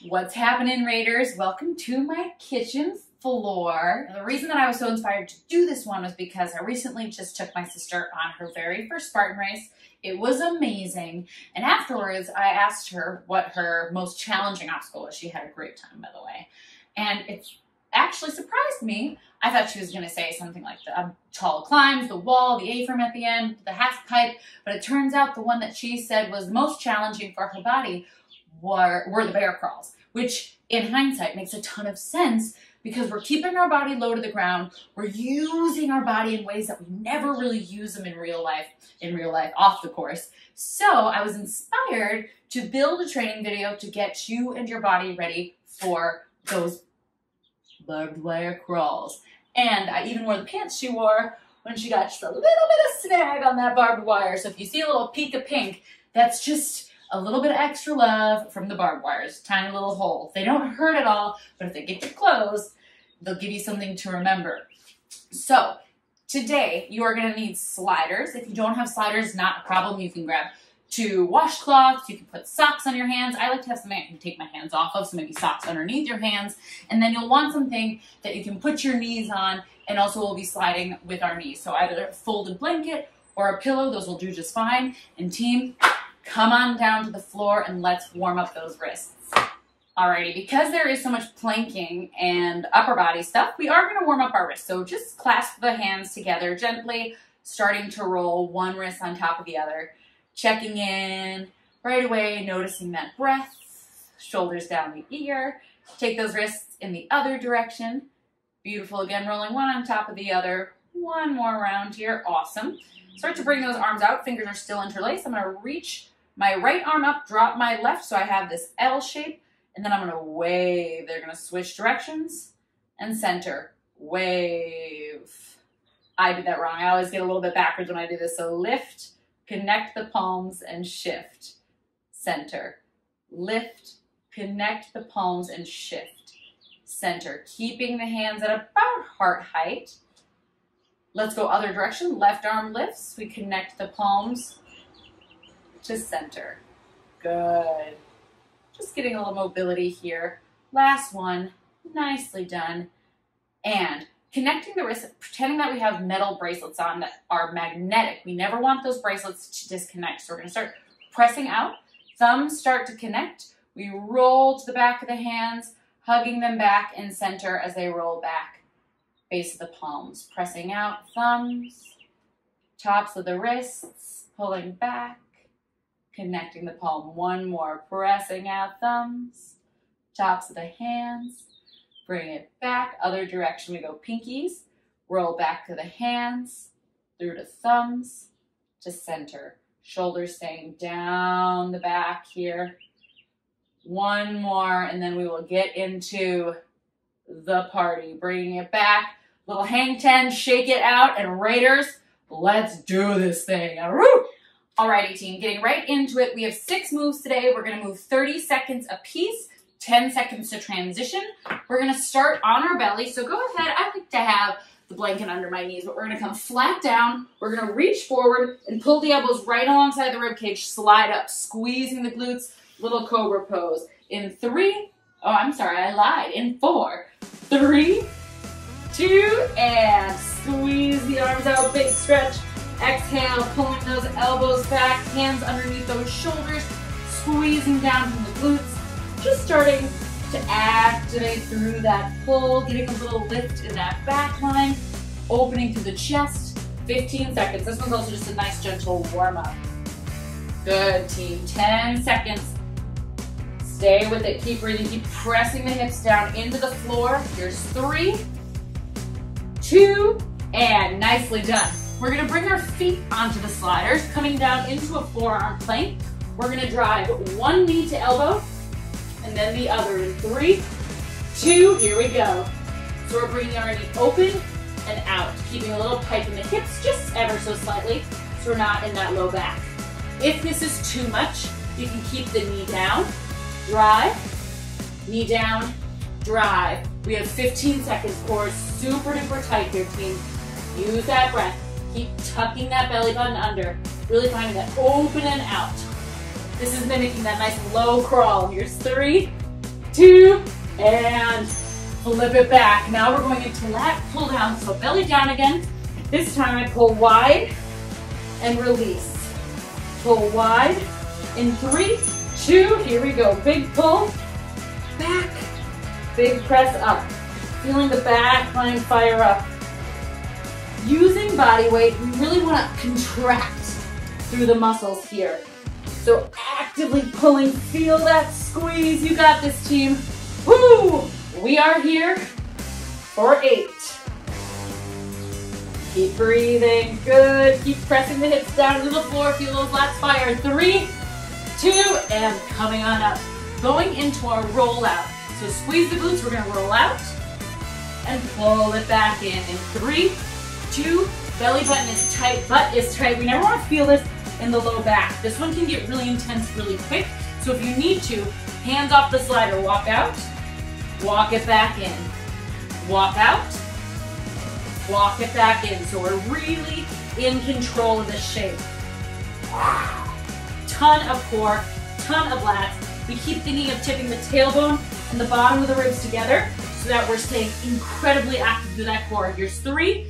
What's happening, Raiders? Welcome to my kitchen floor. Now, the reason that I was so inspired to do this one was because I recently just took my sister on her very first Spartan race. It was amazing. And afterwards, I asked her what her most challenging obstacle was. She had a great time, by the way. And it actually surprised me. I thought she was going to say something like the tall climbs, the wall, the A-frame at the end, the half pipe. But it turns out the one that she said was most challenging for her body were the bear crawls, which in hindsight makes a ton of sense because we're keeping our body low to the ground. We're using our body in ways that we never really use them in real life, off the course. So I was inspired to build a training video to get you and your body ready for those barbed wire crawls. And I even wore the pants she wore when she got just a little bit of snag on that barbed wire. So if you see a little peak of pink, that's just a little bit of extra love from the barbed wires, tiny little holes. They don't hurt at all, but if they get your clothes, they'll give you something to remember. So today you are gonna need sliders. If you don't have sliders, not a problem. You can grab 2 washcloths. You can put socks on your hands. I like to have something I can take my hands off of, so maybe socks underneath your hands. And then you'll want something that you can put your knees on, and also we'll be sliding with our knees. So either a folded blanket or a pillow, those will do just fine. And team, come on down to the floor and let's warm up those wrists. Alrighty, because there is so much planking and upper body stuff, we are gonna warm up our wrists. So just clasp the hands together gently, starting to roll one wrist on top of the other. Checking in right away, noticing that breath, shoulders down the ear. Take those wrists in the other direction. Beautiful, again, rolling one on top of the other. One more round here, awesome. Start to bring those arms out, fingers are still interlaced. I'm gonna reach my right arm up, drop my left, so I have this L shape, and then I'm gonna wave. They're gonna switch directions and center, wave. I did that wrong, I always get a little bit backwards when I do this, so lift, connect the palms and shift, center, lift, connect the palms and shift, center, keeping the hands at about heart height. Let's go other direction, left arm lifts, we connect the palms to center, good. Just getting a little mobility here. Last one, nicely done. And connecting the wrists, pretending that we have metal bracelets on that are magnetic. We never want those bracelets to disconnect. So we're gonna start pressing out. Thumbs start to connect. We roll to the back of the hands, hugging them back in center as they roll back. Base of the palms, pressing out, thumbs, tops of the wrists, pulling back, connecting the palm. One more, pressing out, thumbs, tops of the hands. Bring it back, other direction, we go pinkies, roll back to the hands, through to thumbs, to center. Shoulders staying down the back here. One more, and then we will get into the party. Bringing it back, little hang 10, shake it out, and Raiders, let's do this thing. Alrighty team, getting right into it. We have 6 moves today. We're gonna move 30 seconds a piece. 10 seconds to transition. We're gonna start on our belly. So go ahead, I like to have the blanket under my knees, but we're gonna come flat down. We're gonna reach forward and pull the elbows right alongside the rib cage, slide up, squeezing the glutes, little cobra pose. In 3, oh, I'm sorry, I lied. In 4, 3, 2, and squeeze the arms out, big stretch. Exhale, pulling those elbows back, hands underneath those shoulders, squeezing down from the glutes. Just starting to activate through that pull, getting a little lift in that back line, opening through the chest, 15 seconds. This one's also just a nice gentle warm up. Good team, 10 seconds. Stay with it, keep breathing, keep pressing the hips down into the floor. Here's 3, 2, and nicely done. We're gonna bring our feet onto the sliders, coming down into a forearm plank. We're gonna drive one knee to elbow, and then the other in 3, 2, here we go. So we're bringing our knee open and out, keeping a little pike in the hips just ever so slightly, so we're not in that low back. If this is too much, you can keep the knee down, drive, knee down, drive. We have 15 seconds, core super duper tight here, team. Use that breath. Keep tucking that belly button under. Really finding that open and out. This is mimicking that nice low crawl. Here's 3, 2, and flip it back. Now we're going into lat pull down, so belly down again. This time I pull wide and release. Pull wide in 3, 2, here we go. Big pull, back, big press up. Feeling the back line fire up. Using body weight, we really want to contract through the muscles here. So actively pulling, feel that squeeze. You got this, team. Woo! We are here for 8. Keep breathing, good. Keep pressing the hips down into the floor. Feel those lats fire. 3, 2, and coming on up. Going into our rollout. So squeeze the glutes, we're gonna roll out and pull it back in 3, 2, belly button is tight, butt is tight. We never wanna feel this in the low back. This one can get really intense really quick. So if you need to, hands off the slider, walk out, walk it back in, walk out, walk it back in. So we're really in control of this shape. Ton of core, ton of lats. We keep thinking of tipping the tailbone and the bottom of the ribs together so that we're staying incredibly active through that core. Here's 3,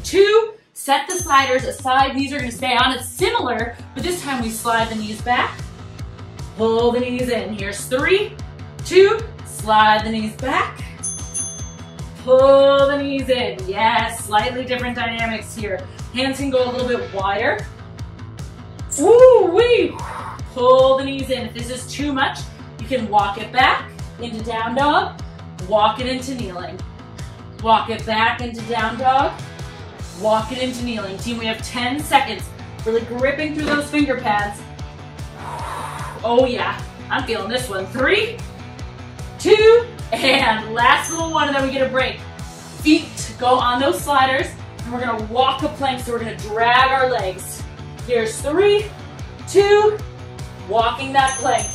2, set the sliders aside. Knees are gonna stay on. It's similar, but this time we slide the knees back, pull the knees in. Here's 3, 2, slide the knees back, pull the knees in. Yes, slightly different dynamics here. Hands can go a little bit wider. Woo-wee! Pull the knees in. If this is too much, you can walk it back into down dog, walk it into kneeling. Walk it back into down dog, walk it into kneeling. Team, we have 10 seconds. Really gripping through those finger pads. Oh yeah, I'm feeling this one. 3, 2, and last little one, and then we get a break. Feet go on those sliders, and we're gonna walk a plank, so we're gonna drag our legs. Here's 3, 2, walking that plank,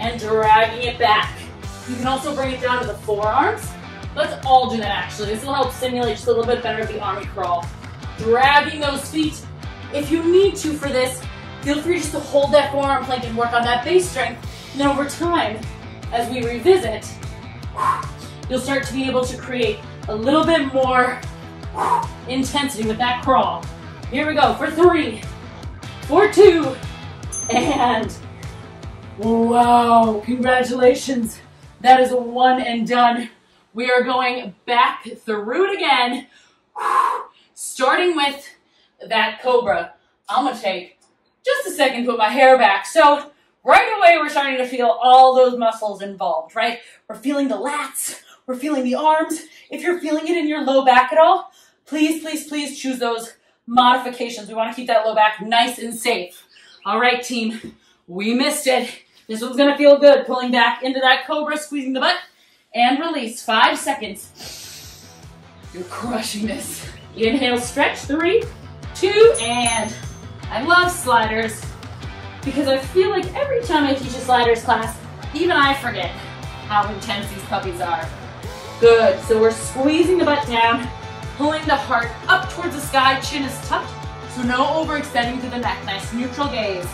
and dragging it back. You can also bring it down to the forearms. Let's all do that actually. This will help simulate just a little bit better the army crawl. Dragging those feet. If you need to for this, feel free just to hold that forearm plank and work on that base strength. And then over time, as we revisit, you'll start to be able to create a little bit more intensity with that crawl. Here we go for 3, for 2, and wow, congratulations. That is a 1 and done. We are going back through it again, starting with that cobra. I'm gonna take just a second to put my hair back. So right away, we're starting to feel all those muscles involved, right? We're feeling the lats, we're feeling the arms. If you're feeling it in your low back at all, please, please, please choose those modifications. We wanna keep that low back nice and safe. All right, team, we missed it. This one's gonna feel good. Pulling back into that cobra, squeezing the butt, and release. 5 seconds. You're crushing this. Inhale, stretch. 3, 2, and I love sliders because I feel like every time I teach a sliders class, even I forget how intense these puppies are. Good, so we're squeezing the butt down, pulling the heart up towards the sky, chin is tucked, so no overextending through the neck. Nice neutral gaze.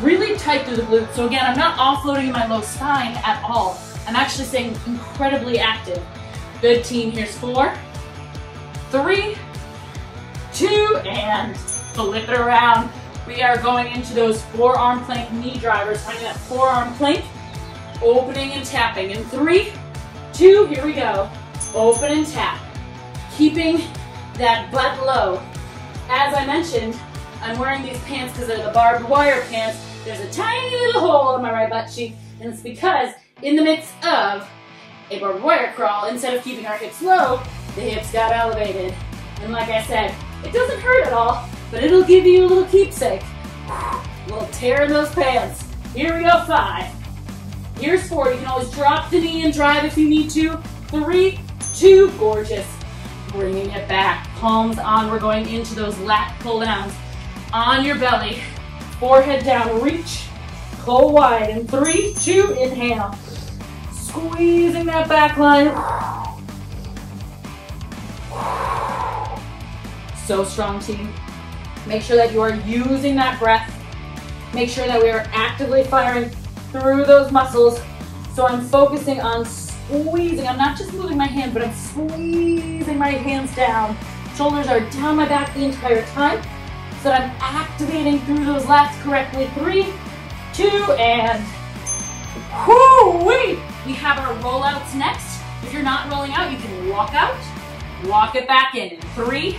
Really tight through the glutes. So again, I'm not offloading in my low spine at all. I'm actually staying incredibly active. Good, team. Here's 4, 3, 2, and flip it around. We are going into those forearm plank knee drivers. Finding that forearm plank, opening and tapping. In 3, 2, here we go. Open and tap. Keeping that butt low. As I mentioned, I'm wearing these pants because they're the barbed wire pants. There's a tiny little hole in my right butt cheek, and it's because in the midst of a barbed wire crawl, instead of keeping our hips low, the hips got elevated. And like I said, it doesn't hurt at all, but it'll give you a little keepsake. A little tear in those pants. Here we go, 5. Here's 4. You can always drop the knee and drive if you need to. 3, 2, gorgeous. Bringing it back. Palms on. We're going into those lat pull downs. On your belly. Forehead down. Reach. Pull wide. In 3, 2, inhale. Squeezing that back line. So strong, team. Make sure that you are using that breath. Make sure that we are actively firing through those muscles. So I'm focusing on squeezing. I'm not just moving my hand, but I'm squeezing my hands down. Shoulders are down my back the entire time. So that I'm activating through those lats correctly. 3, 2, and whoo-wee! We have our rollouts next. If you're not rolling out, you can walk out, walk it back in. 3,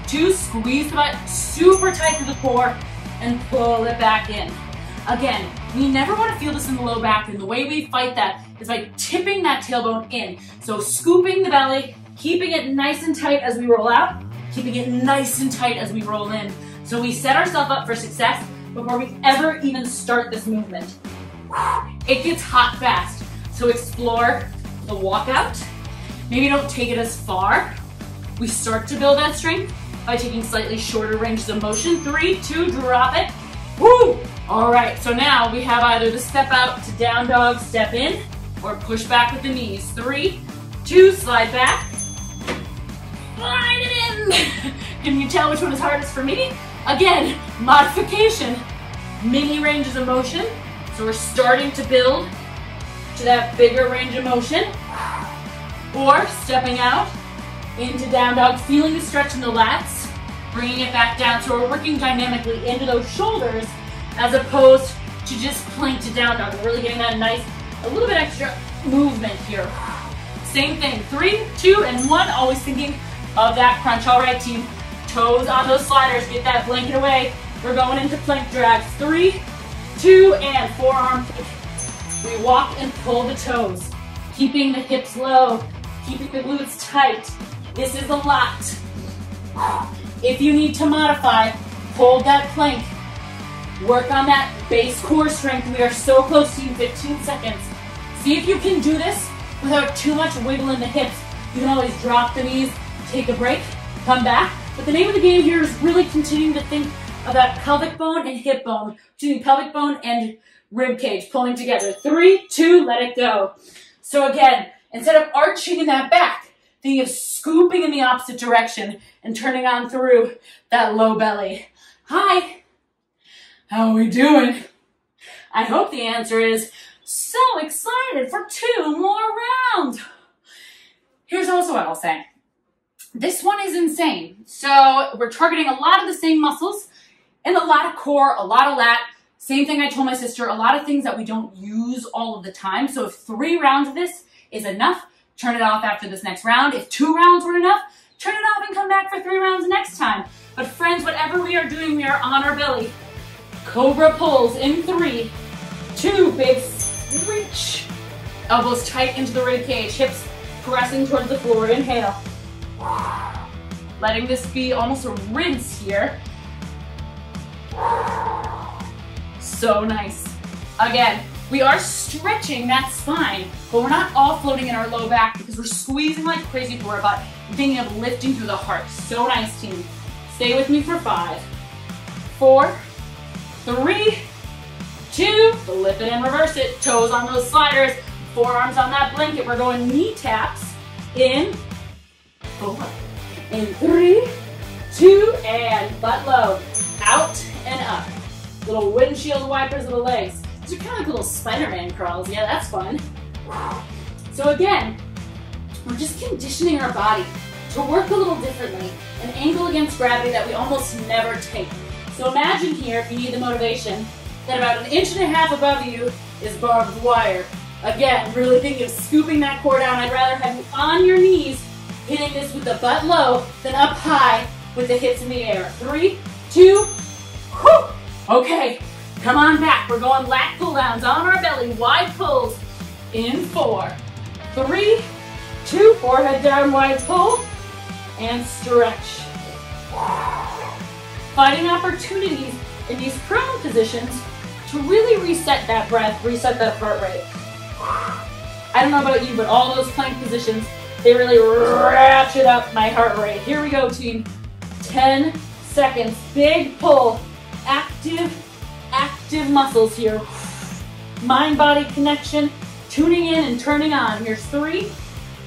2, squeeze the butt super tight to the core, and pull it back in. Again, we never want to feel this in the low back, and the way we fight that is by tipping that tailbone in. So scooping the belly, keeping it nice and tight as we roll out, keeping it nice and tight as we roll in. So we set ourselves up for success before we ever even start this movement. It gets hot fast, so explore the walkout. Maybe don't take it as far. We start to build that strength by taking slightly shorter ranges of motion. 3, 2, drop it. Woo! All right, so now we have either the step out to down dog, step in, or push back with the knees. 3, 2, slide back. Slide it in. Can you tell which one is hardest for me? Again, modification, mini ranges of motion. So we're starting to build to that bigger range of motion. Or stepping out into down dog, feeling the stretch in the lats, bringing it back down. So we're working dynamically into those shoulders as opposed to just plank to down dog. We're really getting that nice, a little bit extra movement here. Same thing, 3, 2, and 1, always thinking of that crunch. All right, team, toes on those sliders, get that blanket away. We're going into plank drags. 3, 2, and forearm kick. We walk and pull the toes, keeping the hips low, keeping the glutes tight. This is a lot. If you need to modify, hold that plank. Work on that base core strength. We are so close to you, 15 seconds. See if you can do this without too much wiggle in the hips. You can always drop the knees, take a break, come back. But the name of the game here is really continuing to think of that pelvic bone and hip bone, pelvic bone and rib cage pulling together. 3, 2, let it go. So again, instead of arching in that back, think of scooping in the opposite direction and turning on through that low belly. Hi, how are we doing? I hope the answer is so excited for 2 more rounds. Here's also what I'll say. This one is insane. So we're targeting a lot of the same muscles and a lot of core, a lot of lat. Same thing I told my sister, a lot of things that we don't use all of the time. So if 3 rounds of this is enough, turn it off after this next round. If 2 rounds were enough, turn it off and come back for 3 rounds next time. But friends, whatever we are doing, we are on our belly. Cobra pulls in 3, 2, big reach. Elbows tight into the rib cage, hips pressing towards the floor. Inhale. Letting this be almost a rinse here. So nice. Again, we are stretching that spine, but we're not all floating in our low back because we're squeezing like crazy through our butt, thinking of lifting through the heart. So nice, team. Stay with me for 5, 4, 3, 2, flip it and reverse it. Toes on those sliders, forearms on that blanket. We're going knee taps in 4, in 3, 2, and butt low, out and up. Little windshield wipers of the legs. These are kind of like little Spider-Man crawls. Yeah, that's fun. So again, we're just conditioning our body to work a little differently, an angle against gravity that we almost never take. So imagine here, if you need the motivation, that about 1.5 inches above you is barbed wire. Again, really thinking of scooping that core down. I'd rather have you on your knees, hitting this with the butt low, than up high with the hips in the air. 3, 2, whoo! Okay, come on back. We're going lat pull downs on our belly, wide pulls in 4, 3, 2, forehead down, wide pull, and stretch. Finding opportunities in these prone positions to really reset that breath, reset that heart rate. I don't know about you, but all those plank positions, they really ratchet up my heart rate. Here we go, team. 10 seconds, big pull, active muscles here. Mind-body connection, tuning in and turning on. Here's 3,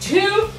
2,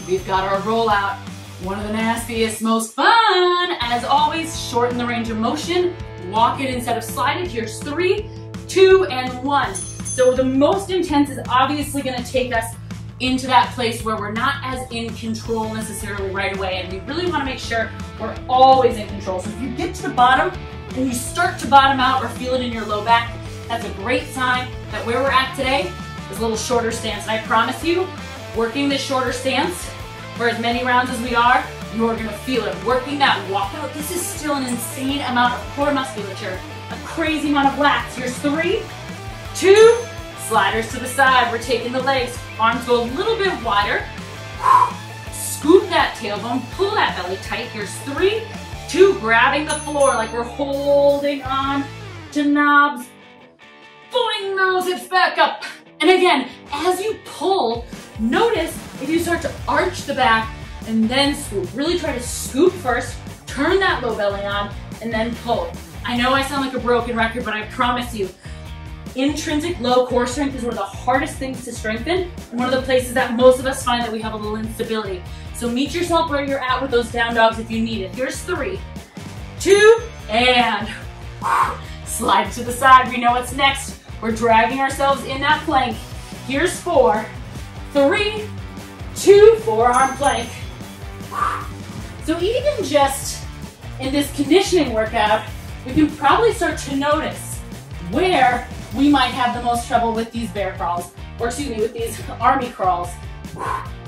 we've got our rollout. One of the nastiest, most fun. As always, shorten the range of motion. Walk it instead of slide it. Here's 3, 2, 2, and 1. So the most intense is obviously gonna take us into that place where we're not as in control necessarily right away, and we really wanna make sure we're always in control. So if you get to the bottom and you start to bottom out or feel it in your low back, that's a great sign that where we're at today is a little shorter stance. And I promise you, working this shorter stance for as many rounds as we are, you're gonna feel it. Working that walkout, this is still an insane amount of core musculature, a crazy amount of lats. Here's 3, 2, sliders to the side. We're taking the legs, arms go a little bit wider. Scoop that tailbone, pull that belly tight. Here's 3, 2, grabbing the floor like we're holding on to knobs. Pulling those hips back up. And again, as you pull, notice if you start to arch the back and then scoop. Really try to scoop first, turn that low belly on, and then pull. I know I sound like a broken record, but I promise you, intrinsic low core strength is one of the hardest things to strengthen, and one of the places that most of us find that we have a little instability. So meet yourself where you're at with those down dogs if you need it. Here's 3, 2, and slide to the side. We know what's next. We're dragging ourselves in that plank. Here's 4, 3, 2, forearm plank. So even just in this conditioning workout, we can probably start to notice where we might have the most trouble with these bear crawls, or excuse me, with these army crawls.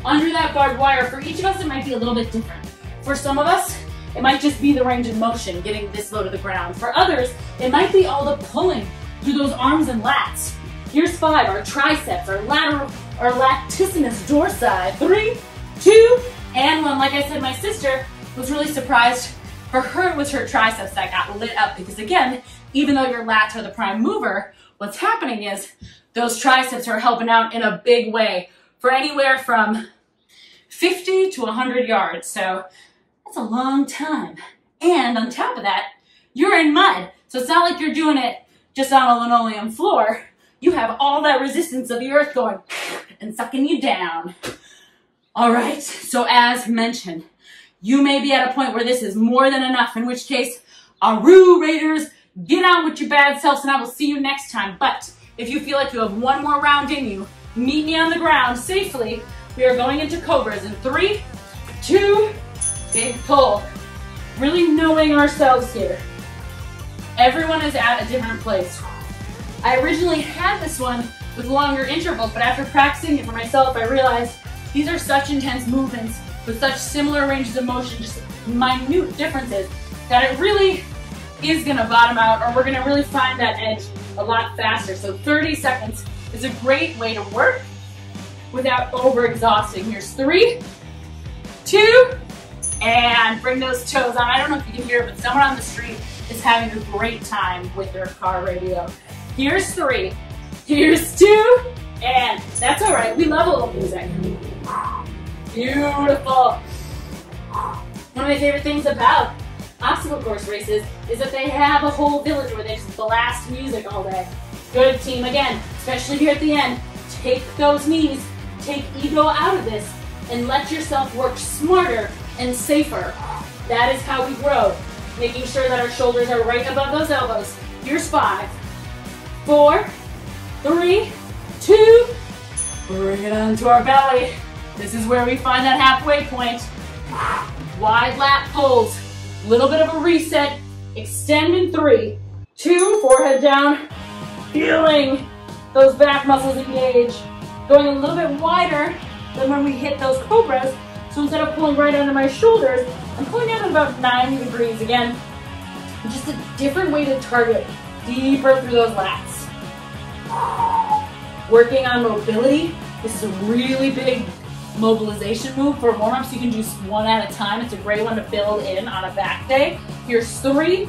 Under that barbed wire, for each of us, it might be a little bit different. For some of us, it might just be the range of motion, getting this low to the ground. For others, it might be all the pulling through those arms and lats. Here's 5, our triceps, our lateral, our latissimus dorsi. 3, 2, and 1. Like I said, my sister was really surprised. For her, it was her triceps that got lit up because again, even though your lats are the prime mover, what's happening is those triceps are helping out in a big way for anywhere from 50 to 100 yards. So that's a long time. And on top of that, you're in mud. So it's not like you're doing it just on a linoleum floor. You have all that resistance of the earth going and sucking you down. All right, so as mentioned, you may be at a point where this is more than enough, in which case, Aru Raiders, get on with your bad selves and I will see you next time. But if you feel like you have one more round in you, meet me on the ground safely. We are going into cobras in 3, 2, big pull. Really knowing ourselves here. Everyone is at a different place. I originally had this one with longer intervals, but after practicing it for myself, I realized these are such intense movements with such similar ranges of motion, just minute differences, that it really is gonna bottom out, or we're gonna really find that edge a lot faster. So 30 seconds is a great way to work without over-exhausting. Here's 3, 2, and bring those toes on. I don't know if you can hear it, but someone on the street is having a great time with their car radio. Here's 3, here's 2, and that's all right. We love a little music. Beautiful. One of my favorite things about obstacle course races is that they have a whole village where they just blast music all day. Good team. Again, especially here at the end, take those knees, take ego out of this, and let yourself work smarter and safer. That is how we grow. Making sure that our shoulders are right above those elbows. Here's 5, 4, 3, 2, bring it onto our belly. This is where we find that halfway point. Wide lat pulls, little bit of a reset, extend in 3, 2, forehead down, feeling those back muscles engage, going a little bit wider than when we hit those cobras. So instead of pulling right under my shoulders, I'm pulling down at about 90 degrees again. Just a different way to target deeper through those lats. Working on mobility. This is a really big mobilization move for warm-ups. You can do one at a time. It's a great one to build in on a back day. Here's 3,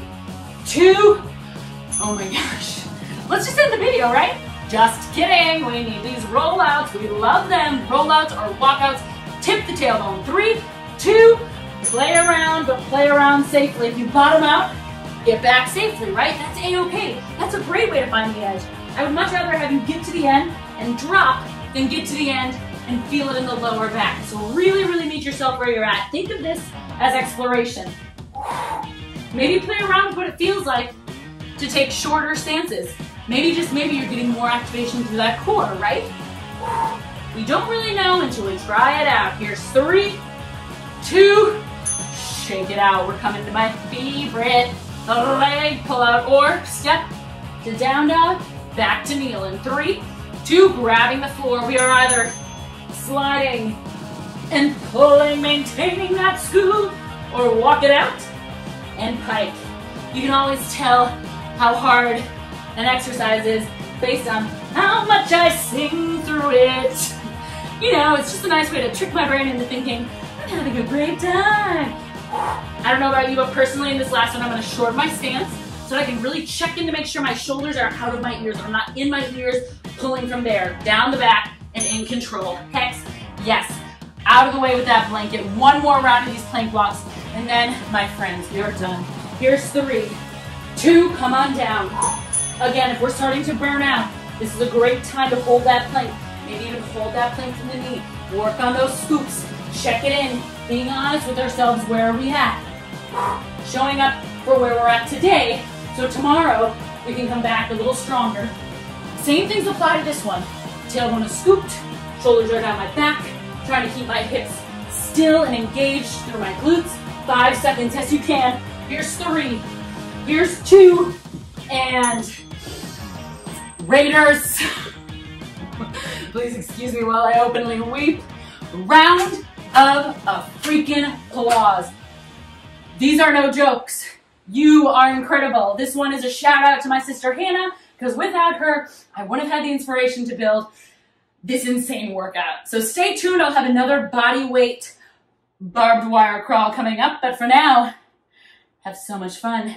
2, oh my gosh. Let's just end the video, right? Just kidding. We need these rollouts. We love them. Rollouts or walkouts. Tip the tailbone. 3, 2, play around, but play around safely. If you bottom out, get back safely, right? That's A-okay. That's a great way to find the edge. I would much rather have you get to the end and drop than get to the end and feel it in the lower back. So really, really meet yourself where you're at. Think of this as exploration. Maybe play around with what it feels like to take shorter stances. Maybe, just maybe, you're getting more activation through that core, right? We don't really know until we try it out. Here's 3, 2, shake it out. We're coming to my favorite leg pull-out or step to down dog, back to kneel in 3, 2, grabbing the floor. We are either sliding and pulling, maintaining that scoop, or walk it out and pike. You can always tell how hard an exercise is based on how much I sing through it. You know, it's just a nice way to trick my brain into thinking, I'm having a great time. I don't know about you, but personally in this last one, I'm gonna shorten my stance so that I can really check in to make sure my shoulders are out of my ears. I'm not in my ears, pulling from there, down the back, and in control. Hex, yes. Out of the way with that blanket. One more round of these plank walks, and then, my friends, we are done. Here's 3, 2, come on down. Again, if we're starting to burn out, this is a great time to hold that plank. Maybe even hold that plank from the knee. Work on those scoops. Check it in. Being honest with ourselves, where are we at? Showing up for where we're at today, so tomorrow we can come back a little stronger. Same things apply to this one. Tailbone is scooped, shoulders are down my back, trying to keep my hips still and engaged through my glutes. 5 seconds, yes you can. Here's 3, here's 2, and Raiders. Please excuse me while I openly weep. Round of a freaking applause. These are no jokes. You are incredible. This one is a shout out to my sister Hannah, because without her, I wouldn't have had the inspiration to build this insane workout. So stay tuned. I'll have another body weight barbed wire crawl coming up. But for now, have so much fun.